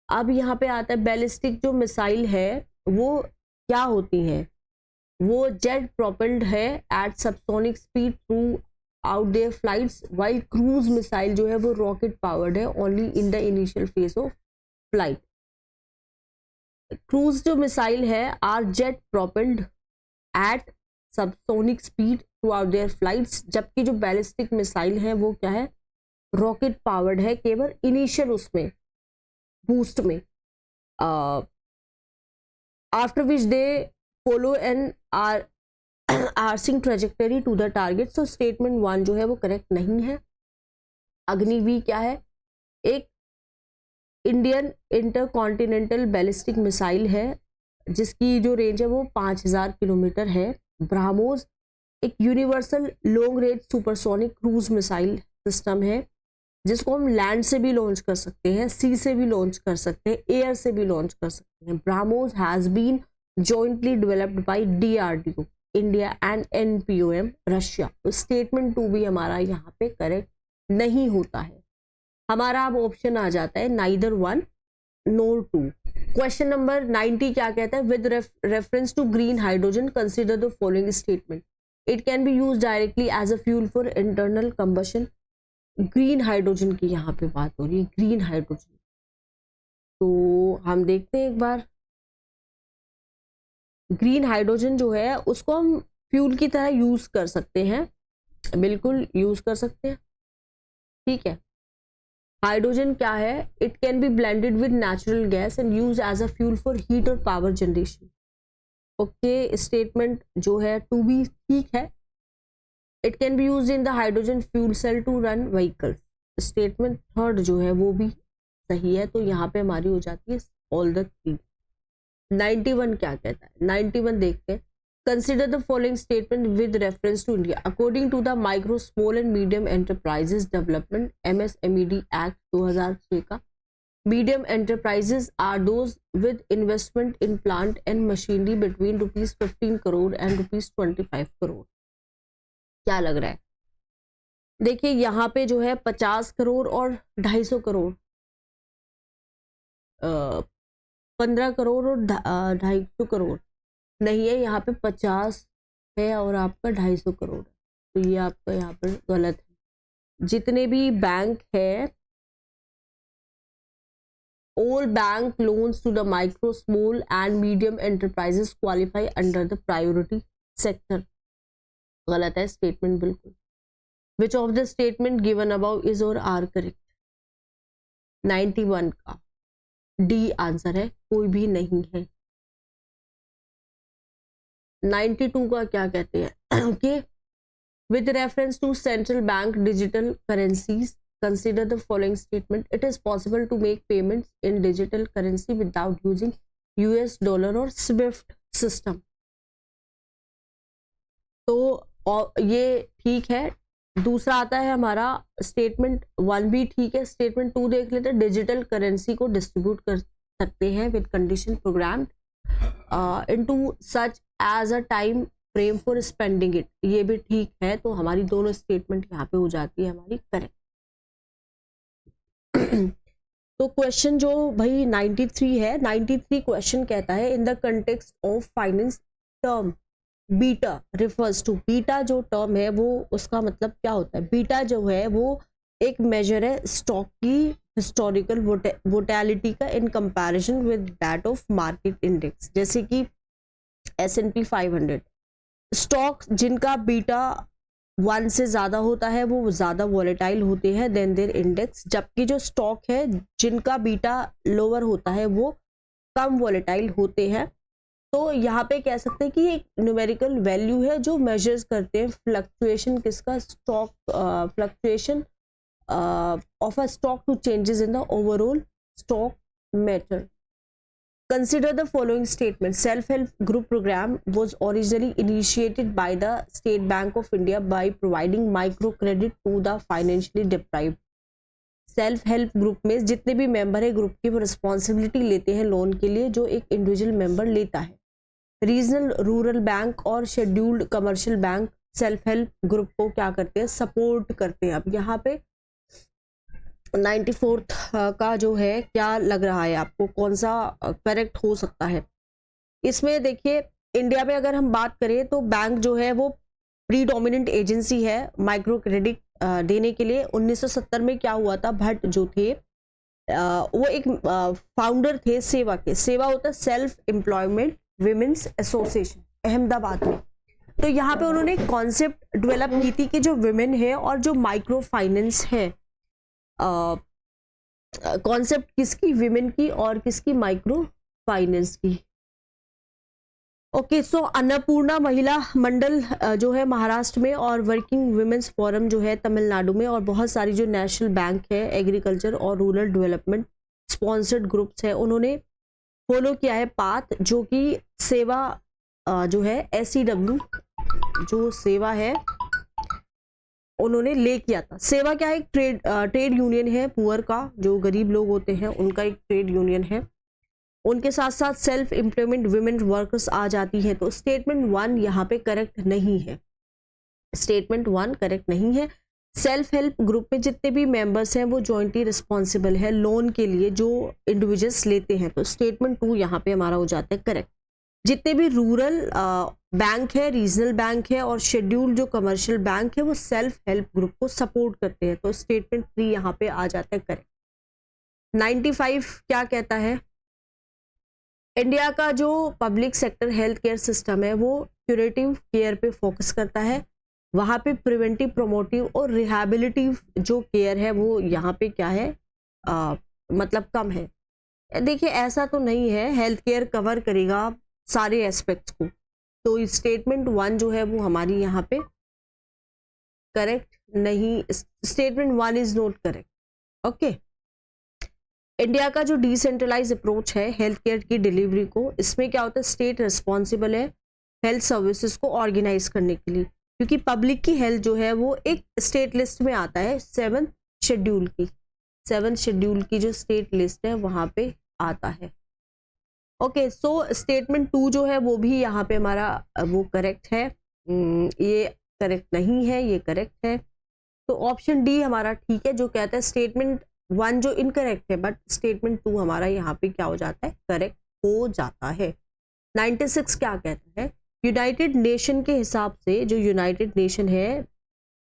अब यहाँ पे आता है बैलिस्टिक जो मिसाइल है वो क्या होती हैं, वो जेट प्रोपेल्ड है at subsonic speed throughout their flights, while cruise missile जो है वो रॉकेट पावर्ड है only in the initial phase of flight. Cruise जो मिसाइल है are jet propelled at subsonic speed throughout their flights, जबकि जो बैलिस्टिक मिसाइल है वो क्या है, रॉकेट पावर्ड है केवल इनिशियल उसमें बूस्ट में. After which they follow an arcing trajectory to the target. So statement 1 जो है वो करेक्ट नहीं है. अग्निवी क्या है, एक इंडियन इंटरकॉन्टिनेंटल बैलिस्टिक मिसाइल है जिसकी जो रेंज है वो 5000 किलोमीटर है. ब्रह्मोस एक universal long range supersonic cruise missile system है जिसको हम लैंड से भी लॉन्च कर सकते हैं, सी से भी लॉन्च कर सकते हैं, एयर से भी लॉन्च कर सकते हैं। BrahMos has been jointly developed by DRDO India and NPOM Russia. तो स्टेटमेंट 2 भी हमारा यहाँ पे करेक्ट नहीं होता है। हमारा अब ऑप्शन आ जाता है नाइदर 1 नोर 2। क्वेश्चन नंबर 90 क्या कहता है? With reference to green hydrogen consider the following statement. It can be use directly as a fuel for internal combustion. Green hydrogen की यहाँ पे बात हो रही है, ग्रीन हाइड्रोजन। तो हम देखते हैं एक बार। ग्रीन हाइड्रोजन जो है उसको हम फ्यूल की तरह यूज कर सकते हैं, बिल्कुल यूज कर सकते हैं, ठीक है। हाइड्रोजन क्या है? It can be blended with natural gas and use as a fuel for heat और पावर जनरेशन। ओके, स्टेटमेंट जो है 2 भी ठीक है। It can be use in the hydrogen fuel cell to run vehicles. Statement 3 जो है वो भी सही है। तो यहाँ पे हमारी हो जाती है ऑल द 3। 91 क्या कहता है? 91 देखते हैं। Consider the following statement with reference to India. According to the micro small and medium enterprises development MSMED act 2006 का, medium enterprises are those with investment in plant and machinery between ₹15 crore and ₹25 crore. क्या लग रहा है? देखिए यहाँ पे जो है 50 करोड़ और 250 करोड़, 15 करोड़ और 250 करोड़ नहीं है, यहाँ पे 50 है और आपका 250 करोड़ है। तो ये आपका यहाँ पर गलत है। जितने भी बैंक है, all bank loans to the micro, small and medium enterprises qualify under the priority sector। गलत है स्टेटमेंट बिल्कुल। Which of the statement given above is or are correct? 91 का डी आंसर है, कोई भी नहीं है। 92 का क्या कहते हैं कि with reference to central bank digital currencies consider the following statement. It is possible to make payments in digital currency without using US dollar or SWIFT system। तो ये ठीक है। दूसरा आता है हमारा स्टेटमेंट 1 भी ठीक है। स्टेटमेंट 2 देख लेते हैं। डिजिटल करेंसी को डिस्ट्रीब्यूट कर सकते हैं with condition program into such as a time frame for spending it. ये भी ठीक है। तो हमारी दोनों स्टेटमेंट यहाँ पे हो जाती है हमारी करेक्ट। तो क्वेश्चन जो भाई 93 है, 93 क्वेश्चन कहता है in the context of finance term beta refers to. Beta जो टर्म है वो उसका मतलब क्या होता है? बीटा जो है वो एक मेजर है स्टॉक की हिस्टोरिकल वोटेलिटी का in comparison with that of market index. जैसे कि S&P 500 स्टॉक जिनका बीटा 1 से ज्यादा होता है वो ज्यादा वॉलेटाइल होते हैं देन देयर इंडेक्स, जबकि जो स्टॉक है जिनका बीटा लोअर होता है वो कम वॉलेटाइल होते हैं। तो यहाँ पे कह सकते हैं कि एक न्यूमेरिकल वैल्यू है जो मेजर्स करते हैं फ्लक्चुएशन किसका, stock fluctuation of a stock to changes in the overall stock matter. Consider the following statement. Self-help group program was originally initiated by the State Bank of India by providing microcredit to the financially deprived। Self help group में जितने भी मेंबर है ग्रुप की वो रिस्पॉन्सिबिलिटी लेते हैं लोन के लिए जो एक इंडिविजुअल मेंबर लेता है। रीजनल रूरल बैंक और scheduled commercial bank self help group को क्या करते हैं? सपोर्ट करते हैं। अब यहाँ पे 94 का जो है क्या लग रहा है आपको, कौन सा करेक्ट हो सकता है? इसमें देखिए इंडिया में अगर हम बात करें तो बैंक जो है वो प्रीडोमिनेंट एजेंसी है माइक्रो क्रेडिट देने के लिए। 1970 में क्या हुआ था, भट्ट जो थे वो एक फाउंडर थे सेवा के। सेवा होता है self employment women's association Ahmedabad में। तो यहाँ पे उन्होंने कॉन्सेप्ट डेवलप की थी कि जो विमेन है और जो माइक्रो फाइनेंस है, कॉन्सेप्ट किसकी, विमेन की और किसकी, माइक्रो फाइनेंस की। ओके, सो अन्नपूर्णा महिला मंडल जो है महाराष्ट्र में और वर्किंग वुमेन्स फोरम जो है तमिलनाडु में, और बहुत सारी जो नेशनल बैंक है एग्रीकल्चर और रूरल डेवलपमेंट स्पॉन्सर्ड ग्रुप्स है, उन्होंने फॉलो किया है पाथ जो कि सेवा जो है SEW जो सेवा है उन्होंने ले किया था। सेवा क्या है? एक ट्रेड यूनियन है पुअर का, जो गरीब लोग होते हैं उनका एक ट्रेड यूनियन है। उनके साथ साथ सेल्फ एम्प्लॉयमेंट वुमेन वर्कर्स आ जाती हैं। तो स्टेटमेंट 1 यहाँ पे करेक्ट नहीं है, स्टेटमेंट 1 करेक्ट नहीं है। सेल्फ हेल्प ग्रुप में जितने भी मेंबर्स हैं वो जॉइंटली रिस्पॉन्सिबल है लोन के लिए जो इंडिविजुअल्स लेते हैं। तो स्टेटमेंट 2 यहाँ पे हमारा हो जाता है करेक्ट। जितने भी रूरल बैंक है, रीजनल बैंक है और शेड्यूल जो कमर्शियल बैंक है वो सेल्फ हेल्प ग्रुप को सपोर्ट करते हैं। तो स्टेटमेंट 3 यहाँ पे आ जाता है करेक्ट। 95 क्या कहता है? इंडिया का जो public sector health care system है वो क्यूरेटिव केयर पे फोकस करता है। वहाँ पे प्रिवेंटिव, प्रोमोटिव और रिहैबिलिटिव जो केयर है वो यहाँ पे क्या है, मतलब कम है। देखिए ऐसा तो नहीं है, हेल्थ केयर कवर करेगा सारे एस्पेक्ट्स को। तो स्टेटमेंट 1 जो है वो हमारी यहाँ पे करेक्ट नहीं, statement 1 is not correct. Okay, India का जो डिसेंट्रलाइज अप्रोच है हेल्थ केयर की डिलीवरी को, इसमें क्या होता है, स्टेट रिस्पॉन्सिबल है हेल्थ सर्विसेज को ऑर्गेनाइज करने के लिए, क्योंकि पब्लिक की हेल्थ जो है वो एक स्टेट लिस्ट में आता है, 7th शेड्यूल की जो स्टेट लिस्ट है वहां पे आता है। ओके, सो स्टेटमेंट 2 जो है वो भी यहाँ पे हमारा वो करेक्ट है। ये करेक्ट नहीं है, ये करेक्ट है। तो ऑप्शन डी हमारा ठीक है, जो कहता है स्टेटमेंट 1 जो इनकरेक्ट है, बट स्टेटमेंट 2 हमारा यहाँ पे क्या हो जाता है, करेक्ट हो जाता है। 96 क्या कहता है? यूनाइटेड नेशन के हिसाब से, जो यूनाइटेड नेशन है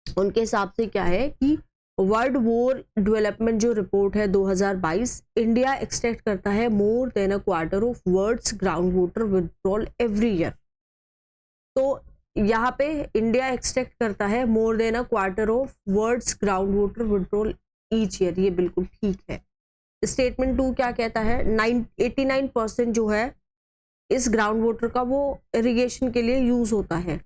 उनके हिसाब से क्या है कि वर्ल्ड वॉर डेवलपमेंट जो रिपोर्ट है 2022, इंडिया एक्सट्रैक्ट करता है more than a quarter of world's ground water withdrawal every year. तो यहाँ पे इंडिया एक्सट्रैक्ट करता है more than a quarter of world's ground water withdrawal each year, ये बिल्कुल ठीक है। स्टेटमेंट 2 क्या कहता है? 89% जो है इस ग्राउंड वाटर का वो इरिगेशन के लिए यूज होता है।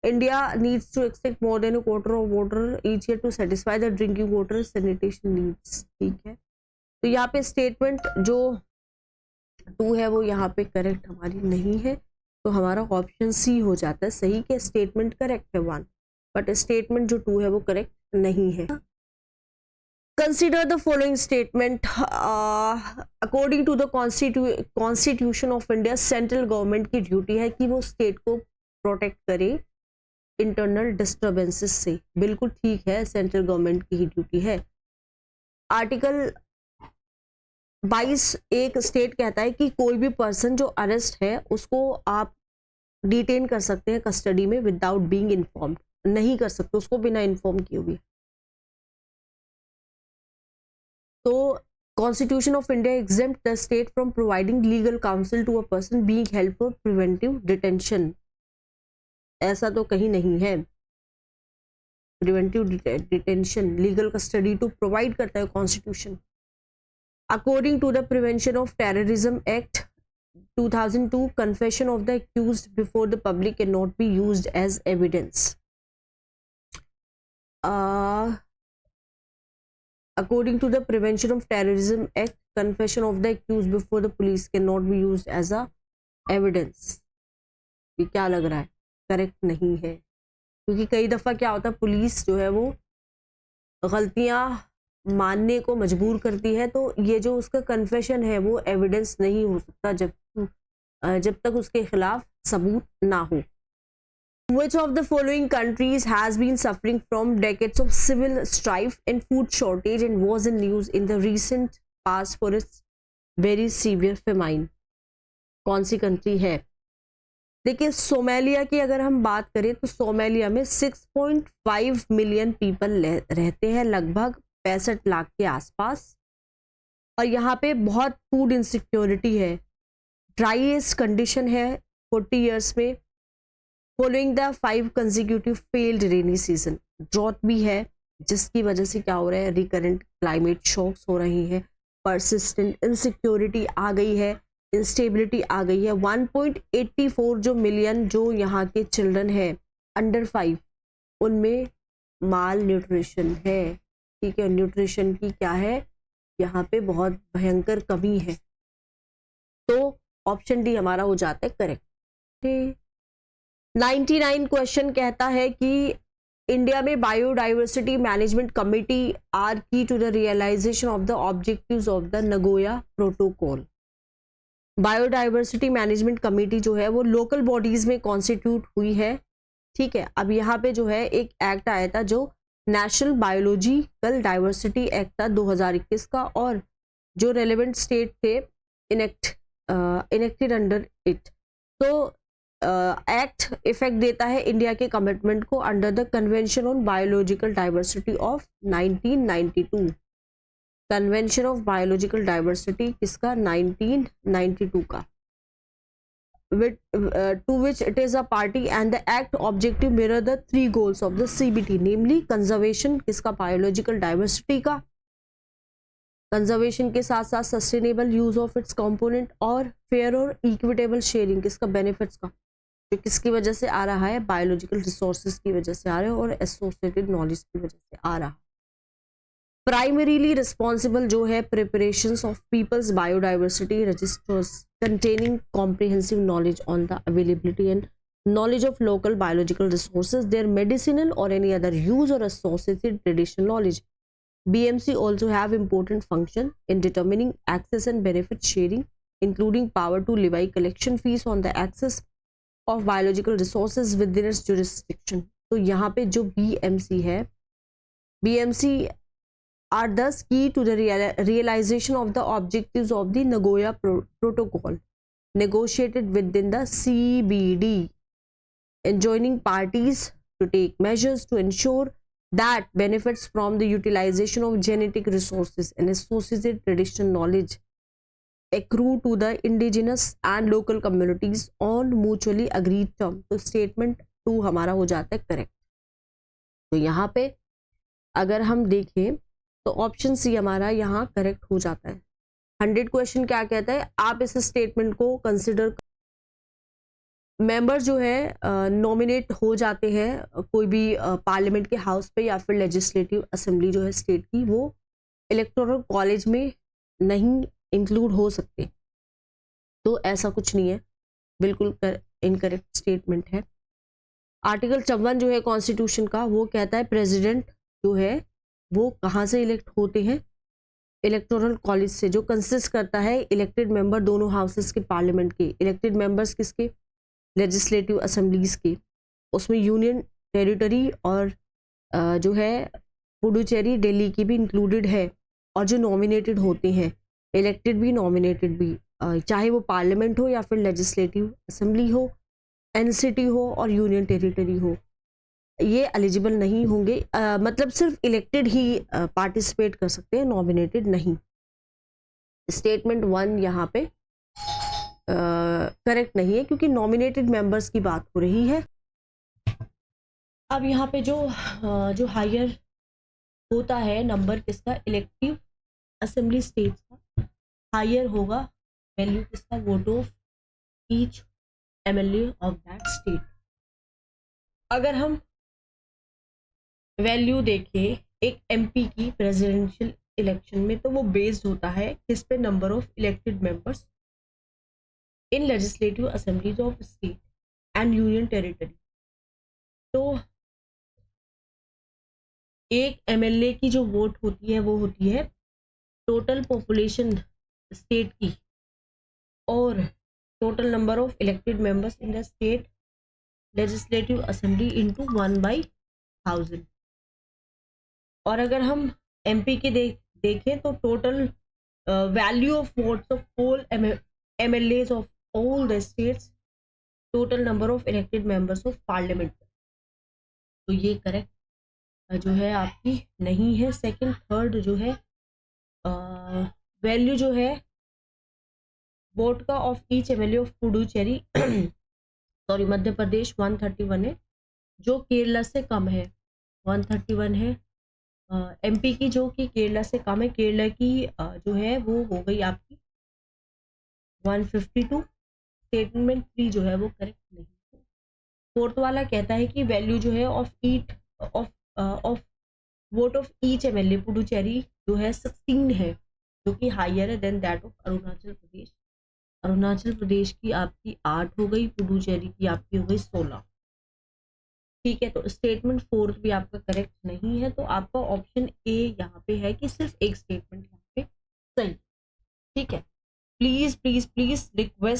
India needs to extract more than a quarter of water each year to satisfy the drinking water sanitation needs, ठीक है। तो यहाँ पे स्टेटमेंट जो 2 है वो यहाँ पे करेक्ट हमारी नहीं है, तो हमारा ऑप्शन सी हो जाता है सही के स्टेटमेंट करेक्ट है 1, बट स्टेटमेंट जो 2 है वो करेक्ट नहीं है। Consider the following statement. According to the Constitution of India, central government की ड्यूटी है कि वो स्टेट को प्रोटेक्ट करे इंटरनल डिस्टर्बेंसेस से। बिल्कुल ठीक है, सेंट्रल गवर्नमेंट की ही ड्यूटी है। आर्टिकल 22 एक स्टेट कहता है कि कोई भी पर्सन जो अरेस्ट है उसको आप डिटेन कर सकते हैं कस्टडी में विदाउट बीइंग इन्फॉर्म्ड, नहीं कर सकते उसको बिना इन्फॉर्म किए हुए। तो constitution of India exempt the state from providing legal counsel to a person being held for preventive detention, ऐसा तो कहीं नहीं है। Preventive detention, legal custody to provide करता है constitution. According to the prevention of terrorism act 2002, confession of the accused before the public cannot be used as evidence. According to the Prevention of Terrorism Act, confession of the accused before the police cannot be used as a evidence. ये क्या लग रहा है? करेक्ट नहीं है, क्योंकि कई दफ़ा क्या होता है पुलिस जो है वो गलतियां मानने को मजबूर करती है, तो ये जो उसका कन्फेशन है वो एविडेंस नहीं हो सकता जब तक उसके खिलाफ सबूत ना हो। Which of the following countries has been suffering from decades of civil strife and food shortage and was in news in the recent past for its very severe famine? कौन सी कंट्री है? देखिए सोमालिया की अगर हम बात करें तो सोमालिया में 6.5 मिलियन पीपल रहते हैं, लगभग 65 लाख के आसपास, और यहाँ पे बहुत फूड इनसिक्योरिटी है, ड्राईएस्ट कंडीशन है 40 इयर्स में, following the 5 consecutive failed rainy season, drought भी है जिसकी वजह से क्या हो रहा है, रिकरेंट क्लाइमेट शॉक्स हो रही हैं, परसिस्टेंट इनसिक्योरिटी आ गई है, इंस्टेबिलिटी आ गई है। 1.84 जो मिलियन जो यहाँ के चिल्ड्रन है अंडर 5, उनमें माल न्यूट्रिशन है, ठीक है, न्यूट्रिशन की क्या है यहाँ पे बहुत भयंकर कमी है। तो ऑप्शन डी हमारा हो जाता है करेक्ट। 99 क्वेश्चन कहता है कि इंडिया में biodiversity management committee are key to the realization of the objectives of the Nagoya protocol. Biodiversity management committee जो है वो लोकल बॉडीज में कॉन्स्टिट्यूट हुई है, ठीक है। अब यहाँ पे जो है एक एक्ट आया था जो नेशनल बायोलॉजिकल डाइवर्सिटी एक्ट था 2021 का, और जो रेलेवेंट स्टेट थे इनेक्टेड अंडर इट। तो एक्ट इफेक्ट देता है इंडिया के कमिटमेंट को under the convention on biological diversity of 1992। Convention of biological diversity किसका? 1992 का, to which it is a party, and the act objective mirror the three goals of the CBT, namely conservation किसका? बायोलॉजिकल डाइवर्सिटी का, कंजर्वेशन के साथ साथ sustainable use of its component, और फेयर और इक्विटेबल शेयरिंग किसका? बेनिफिट्स का, जो किसकी वजह से आ रहा है? बायोलॉजिकल रिसोर्सेज की वजह से आ रहे हैं और एसोसिएटेड नॉलेज की वजह से आ रहा है। प्राइमरीली रिस्पॉन्सिबल जो है preparations of people's biodiversity registers containing comprehensive knowledge on the availability and knowledge of local biological resources, their medicinal or any other use or associated traditional knowledge. BMC also have important function in determining access and benefit sharing, including power to levy collection fees on the access of biological resources within its jurisdiction. तो यहाँ पे जो BMC है, BMC are thus key to the realization of the objectives of the Nagoya Protocol negotiated within the CBD, enjoining parties to take measures to ensure that benefits from the utilization of genetic resources and associated traditional knowledge accrue to the indigenous and local communities on mutually agreed terms. तो statement 2 हमारा हो जाता है करेक्ट। तो यहाँ पे अगर हम देखें तो ऑप्शन सी हमारा यहाँ करेक्ट हो जाता है। 100 क्वेश्चन क्या कहता है? आप इस स्टेटमेंट को कंसिडर, मेंबर जो है नॉमिनेट हो जाते हैं कोई भी पार्लियामेंट के हाउस पे या फिर लेजिस्लेटिव असेंबली जो है स्टेट की, वो इलेक्टोरल कॉलेज में नहीं इंक्लूड हो सकते। तो ऐसा कुछ नहीं है, बिल्कुल इनकरेक्ट स्टेटमेंट है। आर्टिकल 54 जो है कॉन्स्टिट्यूशन का, वो कहता है प्रेसिडेंट जो है वो कहाँ से इलेक्ट होते हैं? इलेक्टोरल कॉलेज से, जो कंसिस्ट करता है इलेक्टेड मेंबर दोनों हाउसेस के पार्लियामेंट के। इलेक्टेड मेंबर्स किसके? लेजिस्लेटिव असेंबलीज के। उसमें यूनियन टेरिटरी और जो है पुडुचेरी दिल्ली की भी इंक्लूडेड है। और जो नॉमिनेटेड होते हैं, इलेक्टेड भी नॉमिनेटेड भी, चाहे वो पार्लियामेंट हो या फिर लेजिस्लेटिव असेंबली हो, एनसीटी हो और यूनियन टेरिटरी हो, ये एलिजिबल नहीं होंगे। मतलब सिर्फ इलेक्टेड ही पार्टिसिपेट कर सकते हैं, नॉमिनेटेड नहीं। स्टेटमेंट 1 यहाँ पे करेक्ट नहीं है क्योंकि नॉमिनेटेड मेंबर्स की बात हो रही है। अब यहाँ पे जो हायर होता है नंबर किसका? इलेक्टिव असेंबली स्टेट्स का हायर होगा वैल्यू किसका? Vote of each MLA of that state. अगर हम वैल्यू देखें एक एमपी की प्रेसिडेंशियल इलेक्शन में, तो वो बेस्ड होता है किस पे? Number of elected members in legislative assemblies of state and union territory. तो एक एमएलए की जो वोट होती है वो होती है टोटल पॉपुलेशन स्टेट की और total number of elected members in the state legislative assembly into 1/1000। और अगर हम एमपी के देखें तो total value of votes of all MLAs of all the states, total number of elected members of parliament. तो ये करेक्ट जो है आपकी नहीं है। सेकंड थर्ड जो है वैल्यू जो है वोट का of each MLA of Puducherry sorry Madhya Pradesh 131 है, जो केरला से कम है 131 है। एमपी की जो कि केरला से कम है, केरला की जो है वो हो गई आपकी 152। स्टेटमेंट 3 जो है वो करेक्ट नहीं है। फोर्थ वाला कहता है कि वैल्यू जो है of vote of each MLA Puducherry जो है 16 है, जो कि हायर है than that of Arunachal Pradesh. Arunachal Pradesh की आपकी 8 हो गई, पुडुचेरी की आपकी हो गई 16। ठीक है, तो स्टेटमेंट फोर्थ भी आपका करेक्ट नहीं है, तो आपका ऑप्शन ए यहाँ पे है कि सिर्फ एक स्टेटमेंट यहाँ पे सही। ठीक है, प्लीज प्लीज प्लीज रिक्वेस्ट